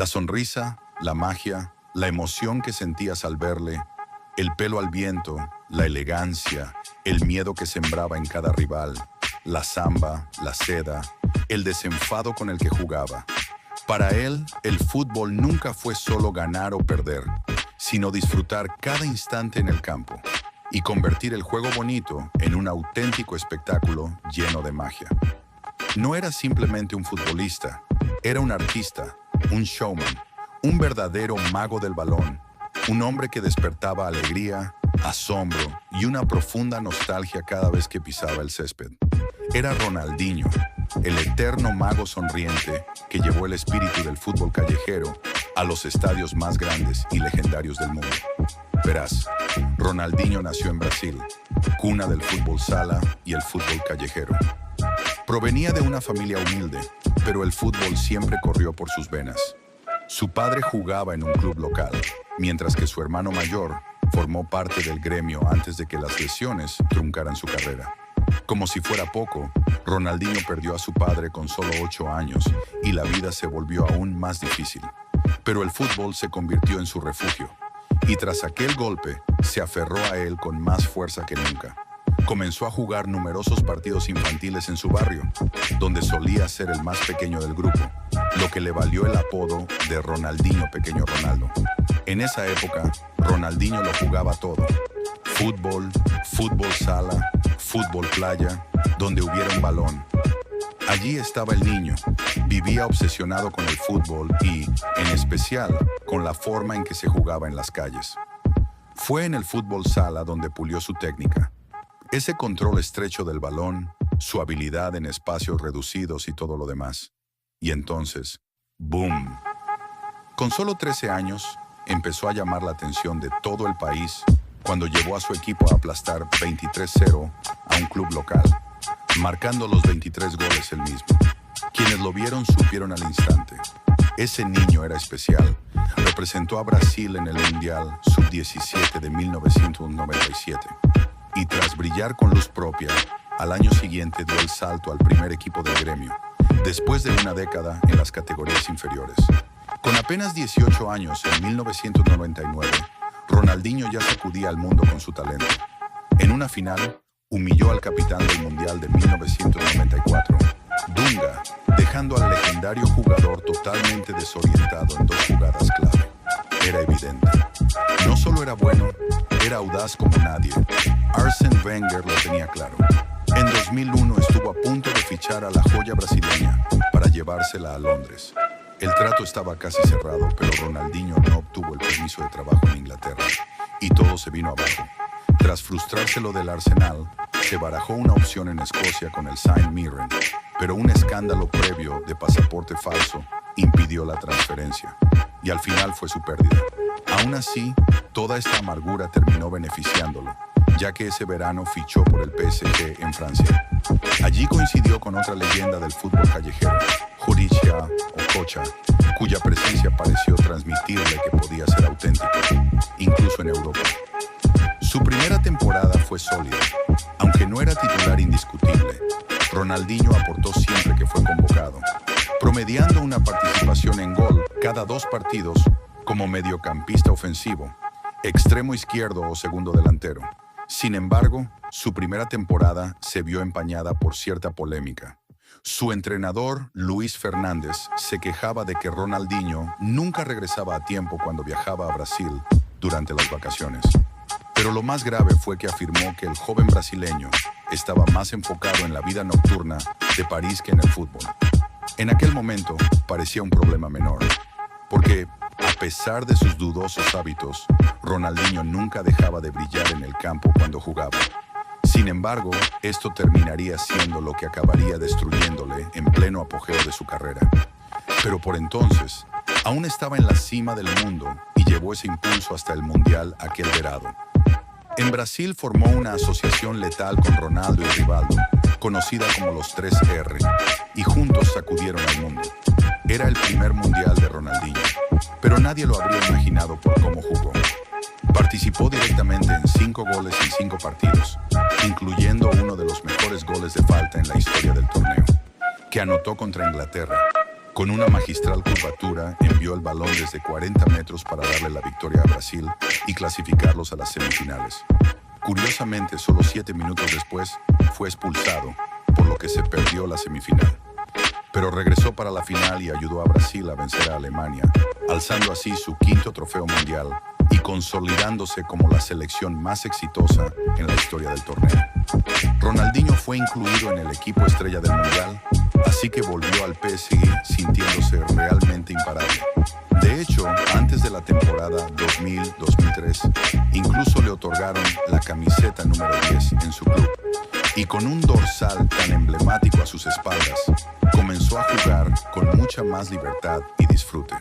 La sonrisa, la magia, la emoción que sentías al verle, el pelo al viento, la elegancia, el miedo que sembraba en cada rival, la samba, la seda, el desenfado con el que jugaba. Para él, el fútbol nunca fue solo ganar o perder, sino disfrutar cada instante en el campo y convertir el juego bonito en un auténtico espectáculo lleno de magia. No era simplemente un futbolista, era un artista, un showman, un verdadero mago del balón, un hombre que despertaba alegría, asombro y una profunda nostalgia cada vez que pisaba el césped. Era Ronaldinho, el eterno mago sonriente que llevó el espíritu del fútbol callejero a los estadios más grandes y legendarios del mundo. Verás, Ronaldinho nació en Brasil, cuna del fútbol sala y el fútbol callejero. Provenía de una familia humilde, pero el fútbol siempre corrió por sus venas. Su padre jugaba en un club local, mientras que su hermano mayor formó parte del gremio antes de que las lesiones truncaran su carrera. Como si fuera poco, Ronaldinho perdió a su padre con solo 8 años y la vida se volvió aún más difícil. Pero el fútbol se convirtió en su refugio, y tras aquel golpe se aferró a él con más fuerza que nunca. Comenzó a jugar numerosos partidos infantiles en su barrio, donde solía ser el más pequeño del grupo, lo que le valió el apodo de Ronaldinho Pequeño Ronaldo. En esa época, Ronaldinho lo jugaba todo: fútbol, fútbol sala, fútbol playa, donde hubiera un balón. Allí estaba el niño, vivía obsesionado con el fútbol y, en especial, con la forma en que se jugaba en las calles. Fue en el fútbol sala donde pulió su técnica. Ese control estrecho del balón, su habilidad en espacios reducidos y todo lo demás. Y entonces, ¡boom! Con solo 13 años, empezó a llamar la atención de todo el país cuando llevó a su equipo a aplastar 23-0 a un club local, marcando los 23 goles él mismo. Quienes lo vieron supieron al instante: ese niño era especial. Representó a Brasil en el Mundial Sub-17 de 1997. Y tras brillar con luz propia, al año siguiente dio el salto al primer equipo del gremio, después de una década en las categorías inferiores. Con apenas 18 años, en 1999, Ronaldinho ya sacudía al mundo con su talento. En una final, humilló al capitán del Mundial de 1994, Dunga, dejando al legendario jugador totalmente desorientado en 2 jugadas clave. Era evidente. No solo era bueno, era audaz como nadie. Arsène Wenger lo tenía claro. En 2001 estuvo a punto de fichar a la joya brasileña para llevársela a Londres. El trato estaba casi cerrado, pero Ronaldinho no obtuvo el permiso de trabajo en Inglaterra y todo se vino abajo. Tras frustrárselo del Arsenal, se barajó una opción en Escocia con el St Mirren, pero un escándalo previo de pasaporte falso impidió la transferencia, y al final fue su pérdida. Aún así, toda esta amargura terminó beneficiándolo, ya que ese verano fichó por el PSG en Francia. Allí coincidió con otra leyenda del fútbol callejero, Khouroudia Okocha, cuya presencia pareció transmitirle que podía ser auténtico, incluso en Europa. Su primera temporada fue sólida. Aunque no era titular indiscutible, Ronaldinho aportó siempre que fue convocado, promediando una participación en gol cada 2 partidos como mediocampista ofensivo, extremo izquierdo o segundo delantero. Sin embargo, su primera temporada se vio empañada por cierta polémica. Su entrenador, Luis Fernández, se quejaba de que Ronaldinho nunca regresaba a tiempo cuando viajaba a Brasil durante las vacaciones. Pero lo más grave fue que afirmó que el joven brasileño estaba más enfocado en la vida nocturna de París que en el fútbol. En aquel momento parecía un problema menor, porque a pesar de sus dudosos hábitos, Ronaldinho nunca dejaba de brillar en el campo cuando jugaba. Sin embargo, esto terminaría siendo lo que acabaría destruyéndole en pleno apogeo de su carrera. Pero por entonces, aún estaba en la cima del mundo y llevó ese impulso hasta el Mundial aquel verano. En Brasil formó una asociación letal con Ronaldo y Rivaldo, conocida como los 3R, y juntos sacudieron al mundo. Era el primer Mundial de Ronaldinho, pero nadie lo habría imaginado por cómo jugó. Participó directamente en 5 goles en 5 partidos, incluyendo uno de los mejores goles de falta en la historia del torneo, que anotó contra Inglaterra, Con una magistral curvatura, envió el balón desde 40 metros para darle la victoria a Brasil y clasificarlos a las semifinales. Curiosamente, solo 7 minutos después, fue expulsado, por lo que se perdió la semifinal. Pero regresó para la final y ayudó a Brasil a vencer a Alemania, alzando así su 5º trofeo mundial y consolidándose como la selección más exitosa en la historia del torneo. Ronaldinho fue incluido en el equipo estrella del mundial, así que volvió al PSG sintiéndose realmente imparable. De hecho, antes de la temporada 2000-2003, incluso le otorgaron la camiseta número 10 en su club. Y con un dorsal tan emblemático a sus espaldas, comenzó a jugar con mucha más libertad y disfrute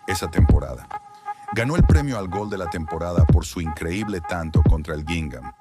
esa temporada. Ganó el premio al gol de la temporada por su increíble tanto contra el Guingamp,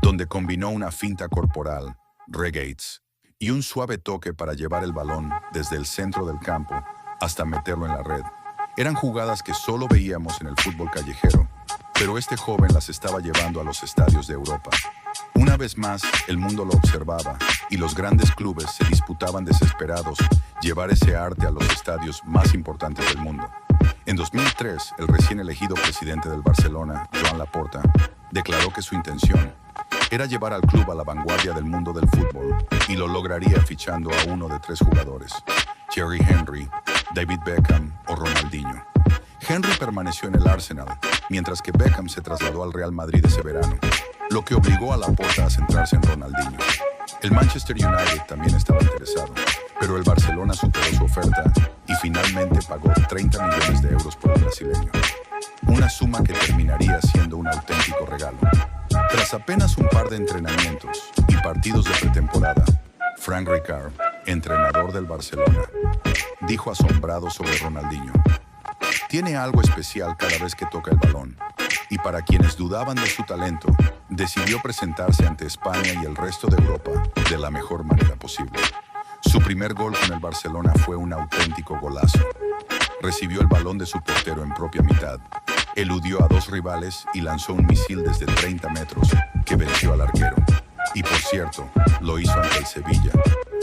donde combinó una finta corporal, regates, y un suave toque para llevar el balón desde el centro del campo hasta meterlo en la red. Eran jugadas que solo veíamos en el fútbol callejero, pero este joven las estaba llevando a los estadios de Europa. Una vez más, el mundo lo observaba y los grandes clubes se disputaban desesperados llevar ese arte a los estadios más importantes del mundo. En 2003, el recién elegido presidente del Barcelona, Joan Laporta, declaró que su intención era llevar al club a la vanguardia del mundo del fútbol y lo lograría fichando a uno de 3 jugadores: Thierry Henry, David Beckham o Ronaldinho. Henry permaneció en el Arsenal, mientras que Beckham se trasladó al Real Madrid ese verano, lo que obligó a Laporta a centrarse en Ronaldinho. El Manchester United también estaba interesado, pero el Barcelona superó su oferta y finalmente pagó 30 millones de euros por el brasileño, una suma que terminaría siendo un auténtico regalo. Tras apenas un par de entrenamientos y partidos de pretemporada, Frank Rijkaard, entrenador del Barcelona, dijo asombrado sobre Ronaldinho: tiene algo especial cada vez que toca el balón, y para quienes dudaban de su talento, decidió presentarse ante España y el resto de Europa de la mejor manera posible. Su primer gol con el Barcelona fue un auténtico golazo. Recibió el balón de su portero en propia mitad, eludió a 2 rivales y lanzó un misil desde 30 metros que venció al arquero. Y por cierto, lo hizo ante el Sevilla,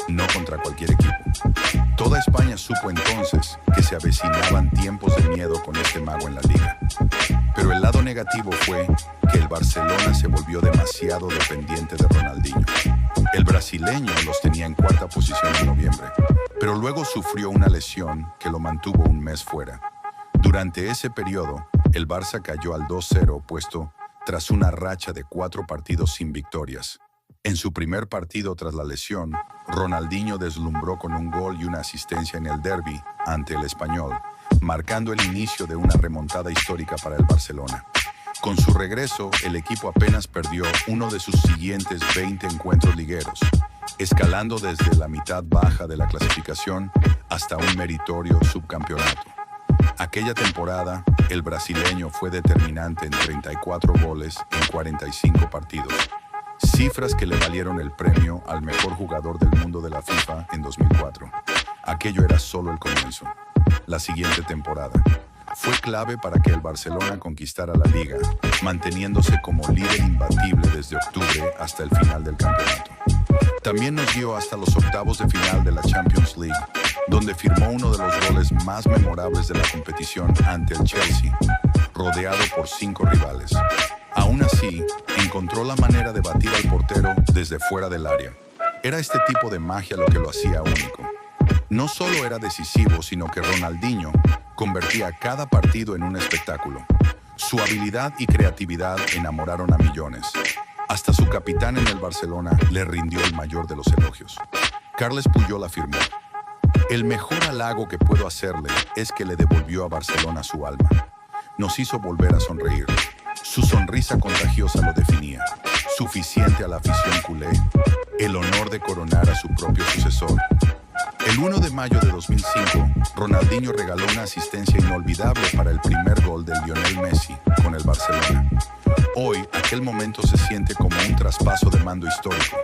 no contra cualquier equipo. Toda España supo entonces que se avecinaban tiempos de miedo con este mago en la liga. Pero el lado negativo fue que el Barcelona se volvió demasiado dependiente de Ronaldinho. El brasileño los tenía en 4ª posición en noviembre, pero luego sufrió una lesión que lo mantuvo un mes fuera. Durante ese periodo, el Barça cayó al 2-0 puesto tras una racha de 4 partidos sin victorias. En su primer partido tras la lesión, Ronaldinho deslumbró con un gol y una asistencia en el derbi ante el Español, marcando el inicio de una remontada histórica para el Barcelona. Con su regreso, el equipo apenas perdió uno de sus siguientes 20 encuentros ligueros, escalando desde la mitad baja de la clasificación hasta un meritorio subcampeonato. Aquella temporada, el brasileño fue determinante en 34 goles en 45 partidos, cifras que le valieron el premio al mejor jugador del mundo de la FIFA en 2004. Aquello era solo el comienzo. La siguiente temporada fue clave para que el Barcelona conquistara la liga, manteniéndose como líder imbatible desde octubre hasta el final del campeonato. También nos dio hasta los octavos de final de la Champions League, donde firmó uno de los goles más memorables de la competición ante el Chelsea, rodeado por 5 rivales. Aún así, encontró la manera de batir al portero desde fuera del área. Era este tipo de magia lo que lo hacía único. No solo era decisivo, sino que Ronaldinho convertía cada partido en un espectáculo. Su habilidad y creatividad enamoraron a millones. Hasta su capitán en el Barcelona le rindió el mayor de los elogios. Carles Puyol afirmó: el mejor halago que puedo hacerle es que le devolvió a Barcelona su alma. Nos hizo volver a sonreír. Su sonrisa contagiosa lo definía, suficiente a la afición culé, el honor de coronar a su propio sucesor. El 1 de mayo de 2005, Ronaldinho regaló una asistencia inolvidable para el primer gol de Lionel Messi con el Barcelona. Hoy, aquel momento se siente como un traspaso de mando histórico,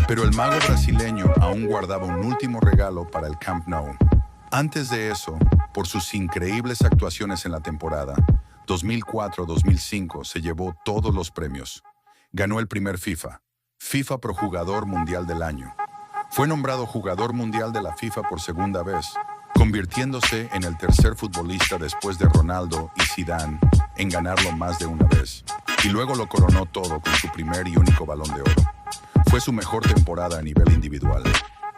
pero el mago brasileño aún guardaba un último regalo para el Camp Nou. Antes de eso, por sus increíbles actuaciones en la temporada 2004-2005, se llevó todos los premios. Ganó el primer FIFA Pro Jugador Mundial del Año. Fue nombrado Jugador Mundial de la FIFA por segunda vez, convirtiéndose en el tercer futbolista después de Ronaldo y Zidane en ganarlo más de una vez. Y luego lo coronó todo con su primer y único Balón de Oro. Fue su mejor temporada a nivel individual.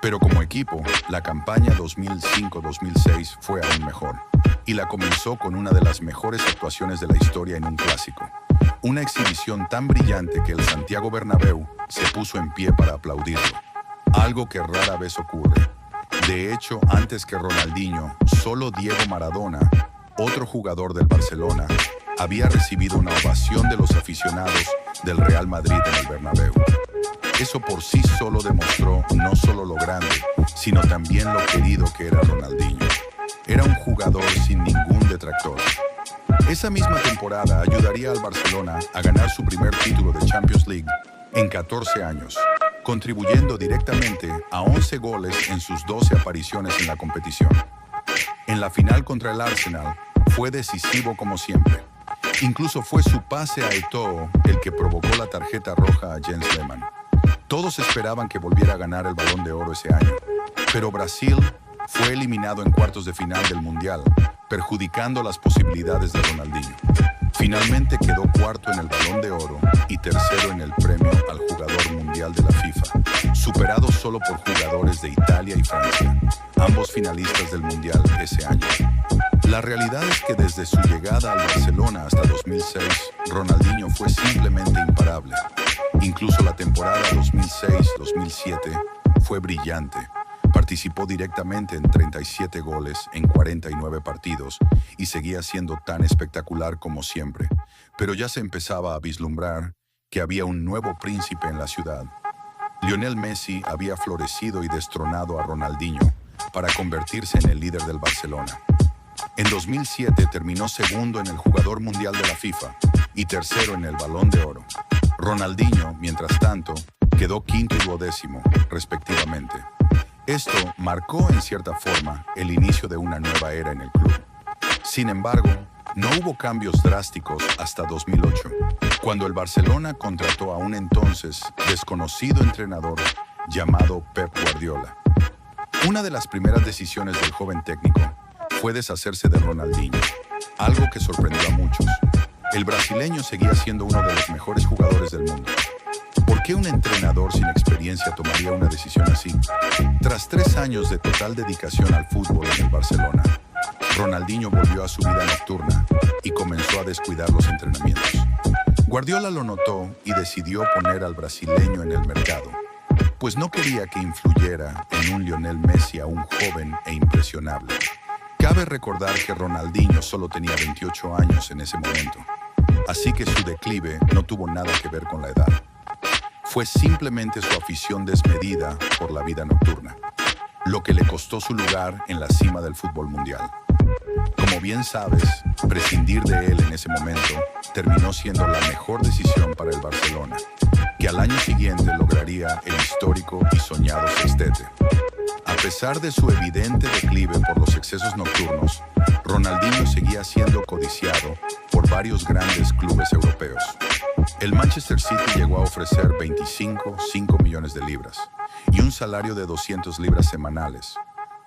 Pero como equipo, la campaña 2005-2006 fue aún mejor. Y la comenzó con una de las mejores actuaciones de la historia en un clásico. Una exhibición tan brillante que el Santiago Bernabéu se puso en pie para aplaudirlo. Algo que rara vez ocurre. De hecho, antes que Ronaldinho, solo Diego Maradona, otro jugador del Barcelona, había recibido una ovación de los aficionados del Real Madrid en el Bernabéu. Eso por sí solo demostró no solo lo grande, sino también lo querido que era Ronaldinho. Era un jugador sin ningún detractor. Esa misma temporada ayudaría al Barcelona a ganar su primer título de Champions League en 14 años, contribuyendo directamente a 11 goles en sus 12 apariciones en la competición. En la final contra el Arsenal fue decisivo como siempre. Incluso fue su pase a Eto'o el que provocó la tarjeta roja a Jens Lehmann. Todos esperaban que volviera a ganar el Balón de Oro ese año, pero Brasil fue eliminado en cuartos de final del Mundial, perjudicando las posibilidades de Ronaldinho. Finalmente quedó cuarto en el Balón de Oro y tercero en el premio al jugador mundial de la FIFA, superado solo por jugadores de Italia y Francia, ambos finalistas del Mundial ese año. La realidad es que desde su llegada al Barcelona hasta 2006, Ronaldinho fue simplemente imparable. Incluso la temporada 2006-2007 fue brillante. Participó directamente en 37 goles en 49 partidos y seguía siendo tan espectacular como siempre. Pero ya se empezaba a vislumbrar que había un nuevo príncipe en la ciudad. Lionel Messi había florecido y destronado a Ronaldinho para convertirse en el líder del Barcelona. En 2007 terminó segundo en el jugador mundial de la FIFA y tercero en el Balón de Oro. Ronaldinho, mientras tanto, quedó quinto y 10º, respectivamente. Esto marcó, en cierta forma, el inicio de una nueva era en el club. Sin embargo, no hubo cambios drásticos hasta 2008, cuando el Barcelona contrató a un entonces desconocido entrenador llamado Pep Guardiola. Una de las primeras decisiones del joven técnico fue deshacerse de Ronaldinho, algo que sorprendió a muchos. El brasileño seguía siendo uno de los mejores jugadores del mundo. ¿Por qué un entrenador sin experiencia tomaría una decisión así? Tras 3 años de total dedicación al fútbol en el Barcelona, Ronaldinho volvió a su vida nocturna y comenzó a descuidar los entrenamientos. Guardiola lo notó y decidió poner al brasileño en el mercado, pues no quería que influyera en un Lionel Messi aún joven e impresionable. Cabe recordar que Ronaldinho solo tenía 28 años en ese momento, así que su declive no tuvo nada que ver con la edad. Fue simplemente su afición desmedida por la vida nocturna, lo que le costó su lugar en la cima del fútbol mundial. Como bien sabes, prescindir de él en ese momento terminó siendo la mejor decisión para el Barcelona, que al año siguiente lograría el histórico y soñado sextete. A pesar de su evidente declive por los excesos nocturnos, Ronaldinho seguía siendo codiciado por varios grandes clubes europeos. El Manchester City llegó a ofrecer 25,5 millones de libras y un salario de 200 libras semanales,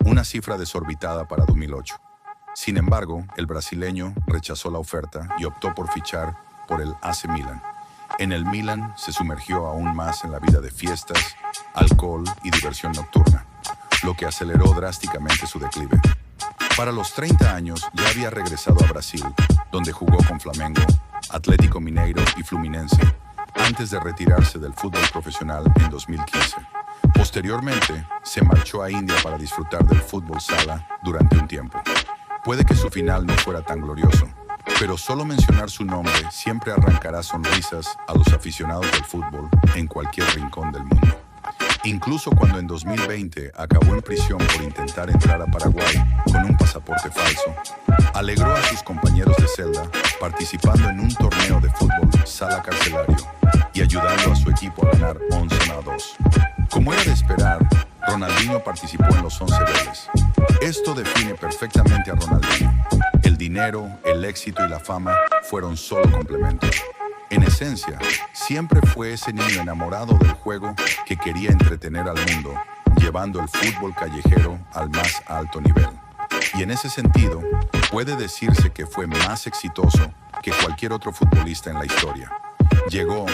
una cifra desorbitada para 2008. Sin embargo, el brasileño rechazó la oferta y optó por fichar por el AC Milan. En el Milan se sumergió aún más en la vida de fiestas, alcohol y diversión nocturna, lo que aceleró drásticamente su declive. Para los 30 años ya había regresado a Brasil, donde jugó con Flamengo, Atlético Mineiro y Fluminense, antes de retirarse del fútbol profesional en 2015. Posteriormente, se marchó a India para disfrutar del fútbol sala durante un tiempo. Puede que su final no fuera tan glorioso, pero solo mencionar su nombre siempre arrancará sonrisas a los aficionados del fútbol en cualquier rincón del mundo. Incluso cuando en 2020 acabó en prisión por intentar entrar a Paraguay con un pasaporte falso, alegró a sus compañeros de celda participando en un torneo de fútbol sala carcelario y ayudando a su equipo a ganar 11-2. Como era de esperar, Ronaldinho participó en los 11 goles. Esto define perfectamente a Ronaldinho. El dinero, el éxito y la fama fueron solo complementos. En esencia, siempre fue ese niño enamorado del juego que quería entretener al mundo, llevando el fútbol callejero al más alto nivel. Y en ese sentido, puede decirse que fue más exitoso que cualquier otro futbolista en la historia. Llegó,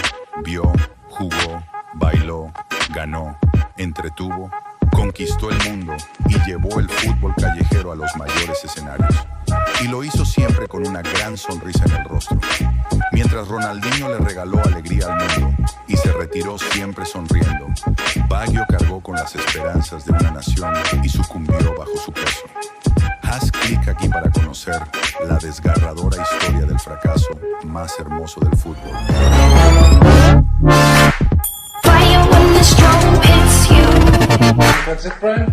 vio, jugó, bailó, ganó, entretuvo, conquistó el mundo y llevó el fútbol callejero a los mayores escenarios. Y lo hizo siempre con una gran sonrisa en el rostro. Mientras Ronaldinho le regaló alegría al mundo y se retiró siempre sonriendo, Baggio cargó con las esperanzas de una nación y sucumbió bajo su peso. Haz clic aquí para conocer la desgarradora historia del fracaso más hermoso del fútbol. Fire when the storm hits you. That's it, Brian?